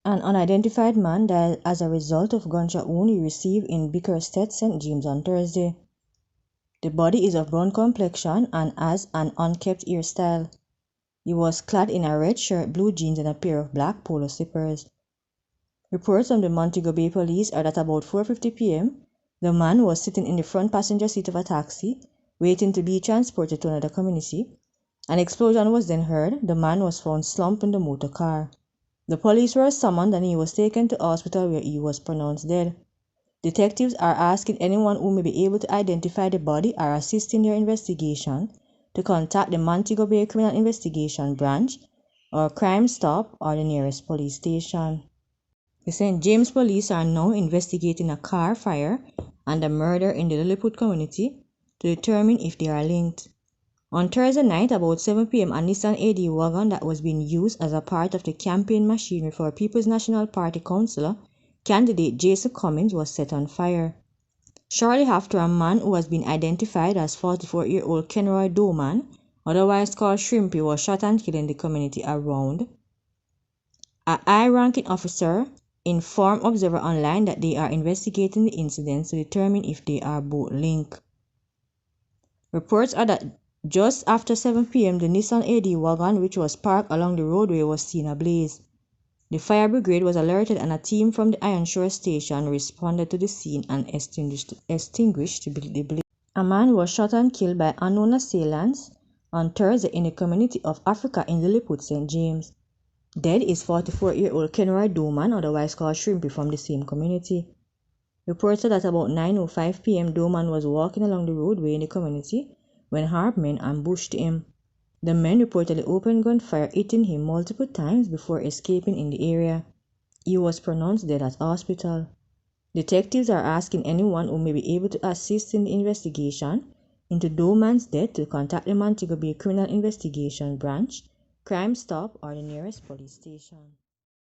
An unidentified man died as a result of gunshot wound he received in Bickerstead, St. James on Thursday. The body is of brown complexion and has an unkempt hairstyle. He was clad in a red shirt, blue jeans, and a pair of black polo slippers. Reports from the Montego Bay police are that about 4:50 p.m., the man was sitting in the front passenger seat of a taxi, waiting to be transported to another community. An explosion was then heard. The man was found slumped in the motor car. The police were summoned and he was taken to hospital where he was pronounced dead. Detectives are asking anyone who may be able to identify the body or assist in their investigation to contact the Montego Bay Criminal Investigation Branch or Crime Stop or the nearest police station. The St. James police are now investigating a car fire and a murder in the Lilliput community to determine if they are linked. On Thursday night, about 7 p.m., a Nissan AD wagon that was being used as a part of the campaign machinery for People's National Party councillor candidate Jason Cummings was set on fire. Shortly after, a man who has been identified as 44-year-old Kenroy Doman, otherwise called Shrimpy, was shot and killed in the community around. A high-ranking officer informed Observer Online that they are investigating the incidents to determine if they are both linked. Reports are that just after 7 p.m., the Nissan AD wagon, which was parked along the roadway, was seen ablaze. The fire brigade was alerted and a team from the Ironshore station responded to the scene and extinguished the blaze. A man was shot and killed by unknown assailants on Thursday in the community of Africa in Lilliput, St. James. Dead is 44-year-old Kenroy Doman, otherwise called Shrimpy, from the same community. Reports said that about 9:05 p.m. Doman was walking along the roadway in the community when armed men ambushed him. The men reportedly opened gunfire, hitting him multiple times before escaping in the area. He was pronounced dead at hospital. Detectives are asking anyone who may be able to assist in the investigation into Doman's death to contact the Montego Bay Criminal Investigation Branch, Crime Stop, or the nearest police station.